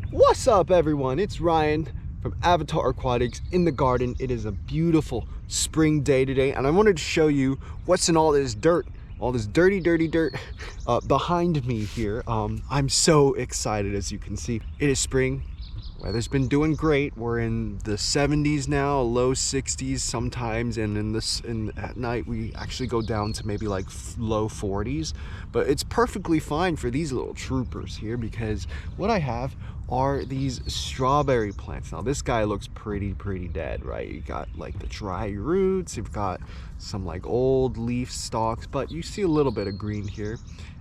What's up, everyone? It's Ryan from Avatar Aquatics in the garden. It is a beautiful spring day today, and I wanted to show you what's in all this dirt, all this dirty dirt behind me here. I'm so excited. As you can see, it is spring. Weather's been doing great. We're in the 70s now, low 60s sometimes, and at night we actually go down to maybe like low 40s. But it's perfectly fine for these little troopers here, because what I have are these strawberry plants. Now this guy looks pretty dead, right? You got like the dry roots, you've got some like old leaf stalks, but you see a little bit of green here.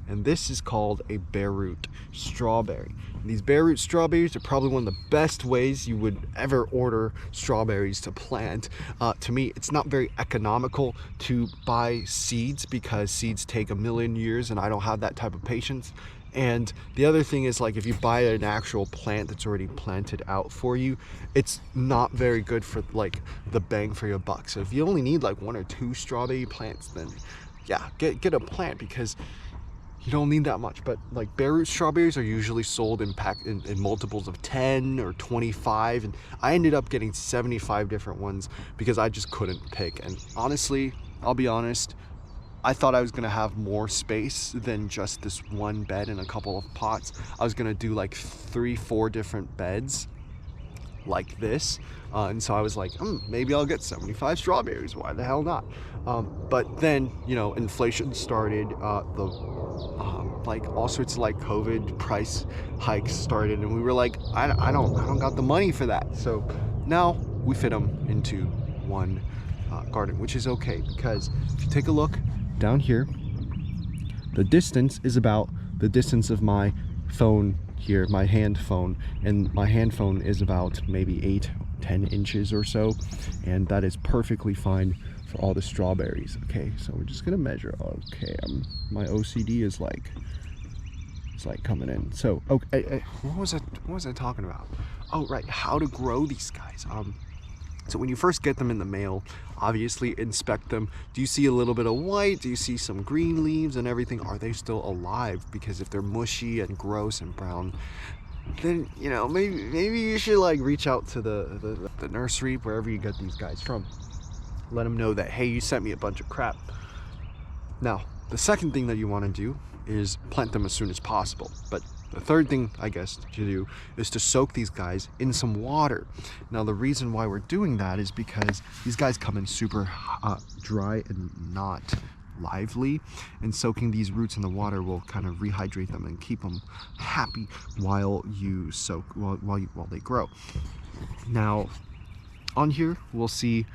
And this is called a bare root strawberry. And these bare root strawberries are probably one of the best ways you would ever order strawberries to plant. To me, it's not very economical to buy seeds, because seeds take a million years and I don't have that type of patience. And the other thing is, like, if you buy an actual plant that's already planted out for you, it's not very good for like the bang for your buck. So if you only need like 1 or 2 strawberry plants, then yeah, get a plant, because you don't need that much. But like bare root strawberries are usually sold in multiples of 10 or 25, and I ended up getting 75 different ones because I just couldn't pick. And honestly, I'll be honest, I thought I was gonna have more space than just this one bed and a couple of pots. I was gonna do like 3-4 different beds like this, and so I was like, maybe I'll get 75 strawberries, why the hell not? But then, you know, inflation started, like all sorts of like COVID price hikes started, and we were like, I don't got the money for that. So now we fit them into one garden, which is okay, because if you take a look down here, the distance is about the distance of my phone here, my hand phone, and my hand phone is about maybe 8-10 inches or so, and that is perfectly fine for all the strawberries. Okay, so we're just gonna measure. Okay, my OCD is like, it's like coming in. So okay, what was I talking about? Oh right, how to grow these guys. So when you first get them in the mail, obviously inspect them. Do you see a little bit of white? Do you see some green leaves and everything? Are they still alive? Because if they're mushy and gross and brown, then, you know, maybe you should like reach out to the nursery, wherever you get these guys from. Let them know that, hey, you sent me a bunch of crap. Now, the second thing that you want to do is plant them as soon as possible. But the third thing, I guess, to do is to soak these guys in some water. Now, the reason why we're doing that is because these guys come in super dry and not lively, and soaking these roots in the water will kind of rehydrate them and keep them happy while you soak, while they grow. Now, on here, we'll see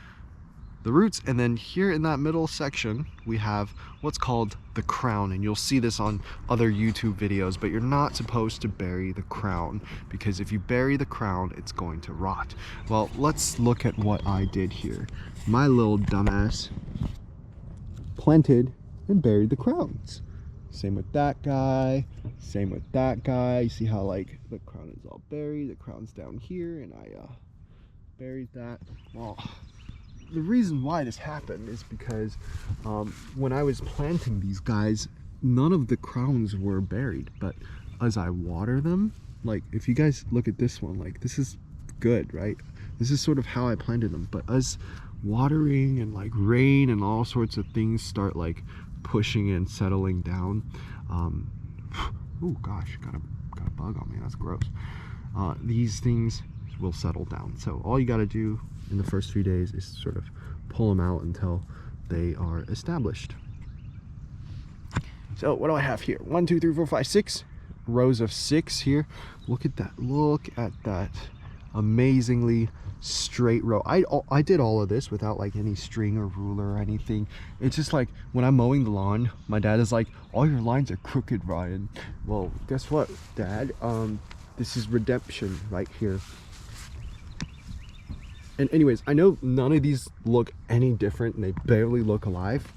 the roots, and then here in that middle section we have what's called the crown, and you'll see this on other YouTube videos, but you're not supposed to bury the crown, because if you bury the crown, it's going to rot. Well, let's look at what I did here. My little dumbass planted and buried the crowns. Same with that guy, same with that guy. You see how like the crown is all buried, the crown's down here, and I buried that. Well, the reason why this happened is because when I was planting these guys, none of the crowns were buried. But as I water them, like if you guys look at this one, like this is good, right? This is sort of how I planted them. But as watering and like rain and all sorts of things start like pushing and settling down, oh gosh, got a bug on me, that's gross. These things will settle down. So all you got to do in the first few days is sort of pull them out until they are established. So what do I have here? 1, 2, 3, 4, 5, 6 rows of 6 here. Look at that amazingly straight row. I did all of this without like any string or ruler or anything. It's just like when I'm mowing the lawn, my dad is like, all your lines are crooked, Ryan. Well, guess what, Dad? This is redemption right here. And anyways, I know none of these look any different and they barely look alive,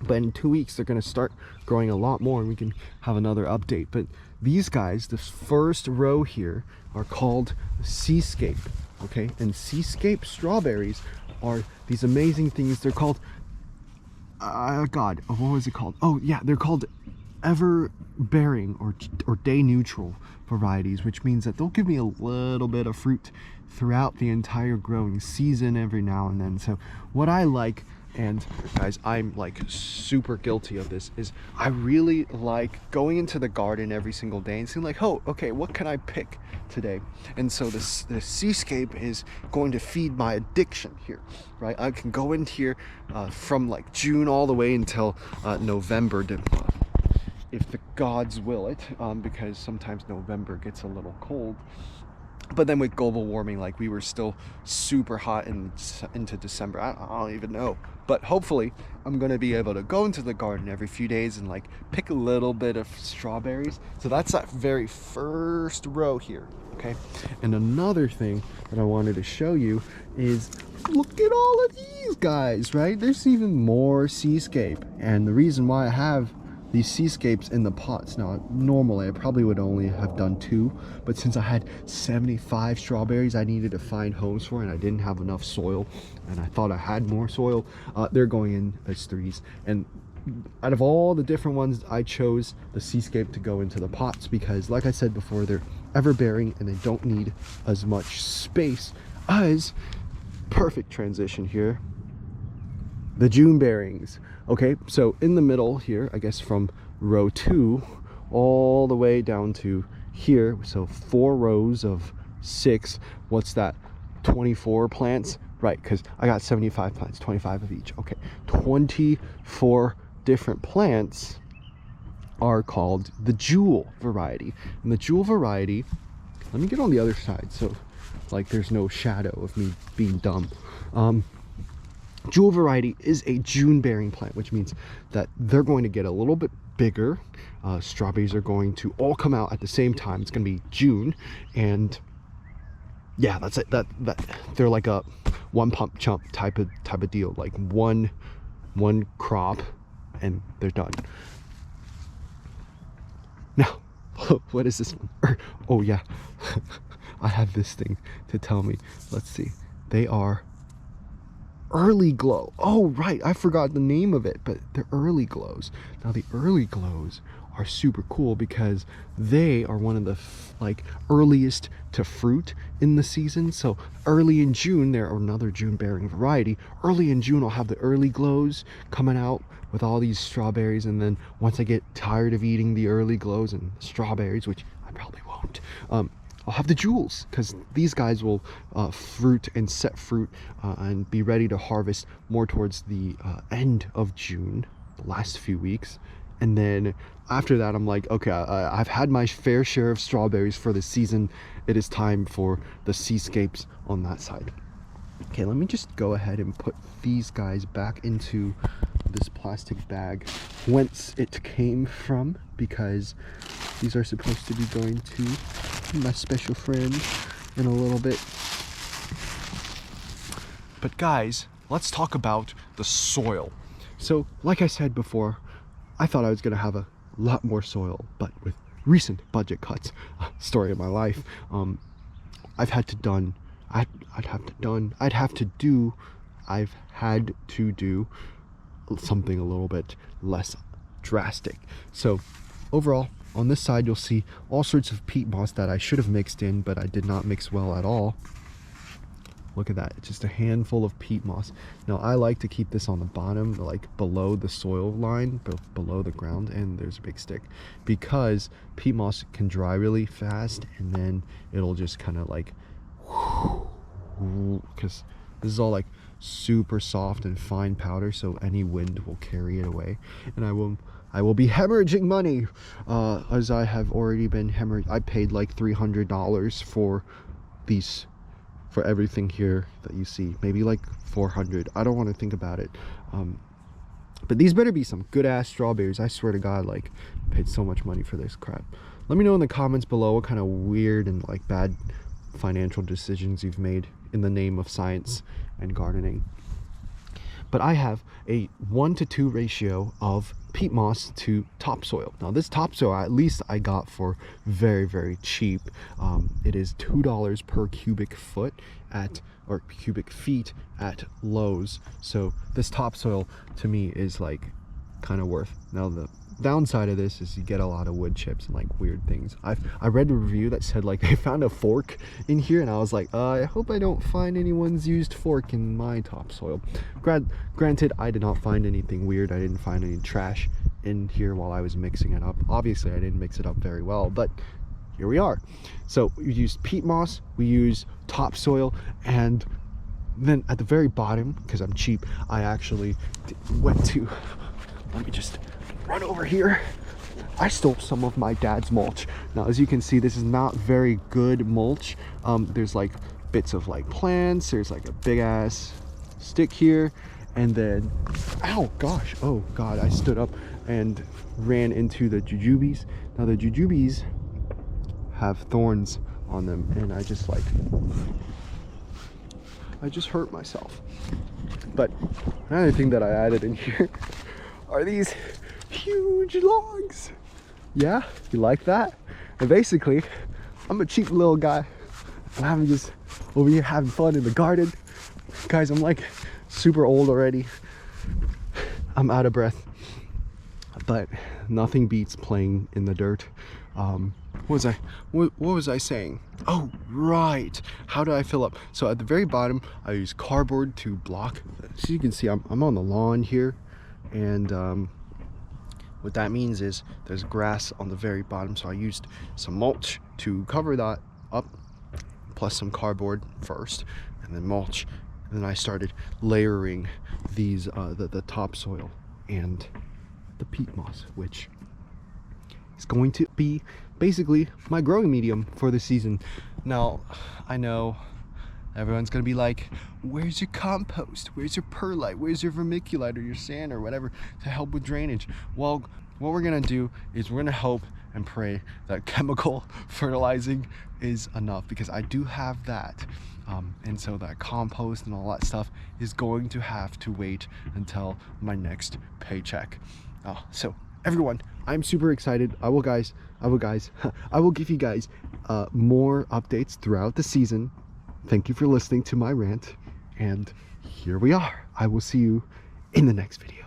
but in 2 weeks they're going to start growing a lot more and we can have another update. But these guys, this first row here, are called Seascape, okay? And Seascape Strawberries are these amazing things. They're called, God, what was it called? Oh yeah, they're called ever bearing or day neutral varieties, which means that they'll give me a little bit of fruit throughout the entire growing season every now and then. So what I like, and guys, I'm like super guilty of this, is I really like going into the garden every single day and seeing like, oh, okay, what can I pick today? And so the Seascape is going to feed my addiction here, right? I can go in here from like June all the way until November, if the gods will it, because sometimes November gets a little cold. But then with global warming, like we were still super hot into December. I don't even know. But hopefully I'm going to be able to go into the garden every few days and like pick a little bit of strawberries. So that's that very first row here. Okay. And another thing that I wanted to show you is look at all of these guys, right? There's even more Seascape. And the reason why I have these Seascapes in the pots. Now, normally I probably would only have done 2, but since I had 75 strawberries I needed to find homes for, and I didn't have enough soil, and I thought I had more soil, they're going in as 3s. And out of all the different ones, I chose the Seascape to go into the pots because, like I said before, they're ever-bearing and they don't need as much space as, perfect transition here, the June bearings. Okay, so in the middle here, I guess from row 2 all the way down to here, so 4 rows of 6, what's that, 24 plants? Right, because I got 75 plants, 25 of each. Okay, 24 different plants are called the Jewel variety. And the Jewel variety, let me get on the other side so like there's no shadow of me being dumb. Jewel variety is a June bearing plant, which means that they're going to get a little bit bigger. Strawberries are going to all come out at the same time. It's going to be June, and yeah, that's it. That they're like a one pump chump type of deal, like one crop and they're done. Now, what is this one? Oh yeah, I have this thing to tell me. Let's see. They are Earliglow. Oh right, I forgot the name of it, but they're Earliglows. Now the Earliglows are super cool because they are one of the like earliest to fruit in the season. So early in June, they're another June bearing variety. Early in June I'll have the Earliglows coming out with all these strawberries, and then once I get tired of eating the Earliglows and strawberries, which I probably won't, I'll have the Jewels, because these guys will fruit and set fruit and be ready to harvest more towards the end of June, the last few weeks. And then after that, I'm like, okay, I've had my fair share of strawberries for the season. It is time for the Seascapes on that side. Okay, let me just go ahead and put these guys back into this plastic bag whence it came from, because these are supposed to be going to my special friend in a little bit. But guys, let's talk about the soil. So like I said before, I thought I was going to have a lot more soil, but with recent budget cuts, story of my life, I've had to do something a little bit less drastic. So overall, on this side, you'll see all sorts of peat moss that I should have mixed in, but I did not mix well at all. Look at that, it's just a handful of peat moss. Now I like to keep this on the bottom, like below the soil line, below the ground, and there's a big stick, because peat moss can dry really fast, and then it'll just kind of like, because this is all like super soft and fine powder, so any wind will carry it away, and I will be hemorrhaging money, as I have already been hemorrhaging. I paid like $300 for these, for everything here that you see, maybe like 400. I don't want to think about it, but these better be some good ass strawberries. I swear to God, like, I paid so much money for this crap. Let me know in the comments below what kind of weird and like bad financial decisions you've made in the name of science and gardening. But I have a 1-to-2 ratio of peat moss to topsoil. Now this topsoil, at least I got for very, very cheap. It is $2 per cubic foot or cubic feet at Lowe's. So this topsoil to me is like kind of worth. Now the downside of this is you get a lot of wood chips and like weird things. I read a review that said like they found a fork in here, and I was like, I hope I don't find anyone's used fork in my topsoil. Granted, I did not find anything weird. I didn't find any trash in here while I was mixing it up. Obviously, I didn't mix it up very well, but here we are. So we used peat moss, we used topsoil, and then at the very bottom, because I'm cheap, I actually went to, let me just run over here. I stole some of my dad's mulch. Now, as you can see, this is not very good mulch. There's like bits of like plants, there's like a big ass stick here, and then, ow, gosh, oh God, I stood up and ran into the jujubes. Now the jujubes have thorns on them, and I just hurt myself. But another thing that I added in here are these huge logs. Yeah, you like that? And basically, I'm a cheap little guy, and I'm just over here having fun in the garden. Guys, I'm like super old already. I'm out of breath, but nothing beats playing in the dirt. What was I saying? Oh, right. How do I fill up? So at the very bottom, I use cardboard to block. So you can see I'm on the lawn here, and what that means is there's grass on the very bottom. So I used some mulch to cover that up, plus some cardboard first, and then mulch. And then I started layering these the topsoil and the peat moss, which is going to be basically my growing medium for the season. Now, I know everyone's gonna be like, where's your compost? Where's your perlite? Where's your vermiculite or your sand or whatever to help with drainage? Well, what we're gonna do is we're gonna hope and pray that chemical fertilizing is enough, because I do have that. And so that compost and all that stuff is going to have to wait until my next paycheck. So everyone, I'm super excited. I will give you guys more updates throughout the season. Thank you for listening to my rant, and here we are. I will see you in the next video.